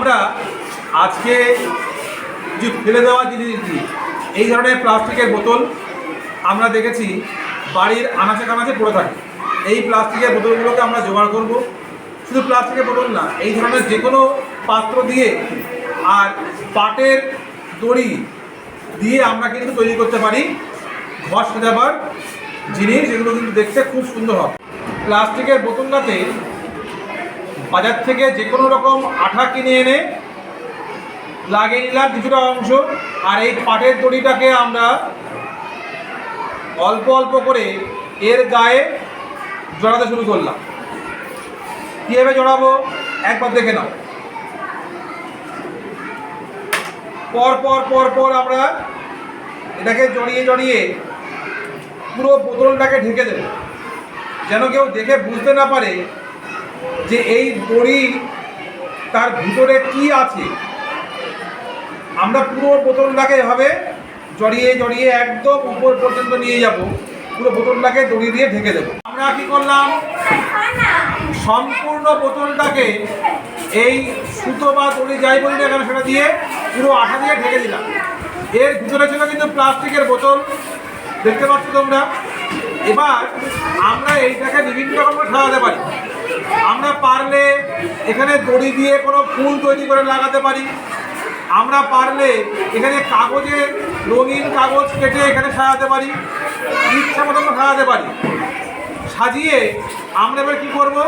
আমরা আজকে যে ফেলে দেওয়া জিনিস এই ধরনের প্লাস্টিকের বোতল আমরা দেখেছি বাড়ির আনাচে কানাচে পড়ে থাকে। এই প্লাস্টিকের বোতলগুলোকে আমরা জোগাড় করব। শুধু প্লাস্টিকের বোতল না, এই ধরনের যে কোনো পাত্র দিয়ে আর পাটের দড়ি দিয়ে আমরা কিন্তু তৈরি করতে পারি ঘর সাজাবার জিনিস। এগুলো কিন্তু দেখতে খুব সুন্দর হবে। প্লাস্টিকের বোতলটাতে বাজার থেকে যে কোনো রকম আঠা কিনে এনে লাগিয়ে নিলাম কিছুটা অংশ, আর এই পাটের দড়িটাকে আমরা অল্প অল্প করে এর গায়ে জড়াতে শুরু করলাম। কীভাবে জড়াবো একবার দেখে নাও। পর পর পর পর আমরা এটাকে জড়িয়ে জড়িয়ে পুরো বোতলটাকে ঢেকে দেব, যেন কেউ দেখে বুঝতে না পারে যে এই দড়ি তার ভিতরে কি আছে। আমরা পুরো বোতলটাকে এভাবে জড়িয়ে জড়িয়ে একদম উপর পর্যন্ত নিয়ে যাব, পুরো বোতলটাকে দড়ি দিয়ে ঢেকে দেবো। আমরা কি করলাম, সম্পূর্ণ বোতলটাকে এই সুতো বা দড়ি যাই বলি না কেন সেটা দিয়ে পুরো আঠা দিয়ে ঢেকে দিলাম। এর ভিতরে ছিল কিন্তু প্লাস্টিকের বোতল, দেখতে পাচ্ছ তোমরা। এবার আমরা এইটাকে বিভিন্ন রকমের সাজাতে পারি। আমরা পারলে এখানে দড়ি দিয়ে কোনো ফুল তৈরি করে লাগাতে পারি। আমরা পারলে এখানে কাগজের রঙিন কাগজ কেটে এখানে সাজাতে পারি, ইচ্ছা মতো সাজাতে পারি। সাজিয়ে আমরা এবার কী করবো,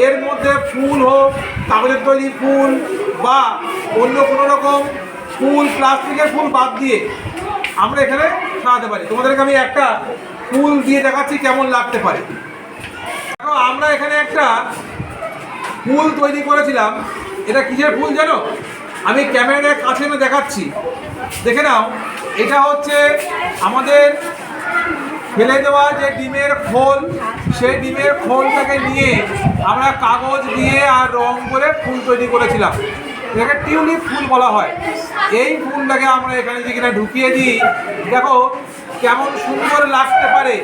এর মধ্যে ফুল হোক, কাগজের তৈরি ফুল বা অন্য কোনো রকম ফুল, প্লাস্টিকের ফুল বাদ দিয়ে আমরা এখানে সাজাতে পারি। তোমাদেরকে আমি একটা ফুল দিয়ে দেখাচ্ছি কেমন লাগতে পারে। দেখো, আমরা এখানে একটা ফুল তৈরি করেছিলাম। এটা কিসের ফুল জানো? আমি ক্যামেরার কাছে এনে দেখাচ্ছি, দেখে নাও। এটা হচ্ছে আমাদের ফেলে দেওয়া যে ডিমের খোল, সেই ডিমের খোলটাকে নিয়ে আমরা কাগজ দিয়ে আর রং করে ফুল তৈরি করেছিলাম। এটাকে টিউলিপ ফুল বলা হয়। এই ফুলটাকে আমরা এখানে যদি কিনা ঢুকিয়ে দিই, দেখো কেমন সুন্দর লাগতে পারে।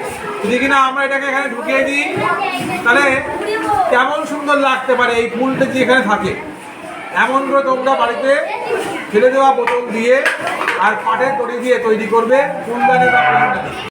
যদি কিনা আমরা এটাকে এখানে ঢুকিয়ে দিই, তাহলে কেমন সুন্দর লাগতে পারে এই ফুলটা যে এখানে থাকে। এমন করে তোমরা বাড়িতে ফেলে দেওয়া বোতল দিয়ে আর পাটের দড়ি দিয়ে তৈরি করবে ফুলদানি বা ফুলদানি।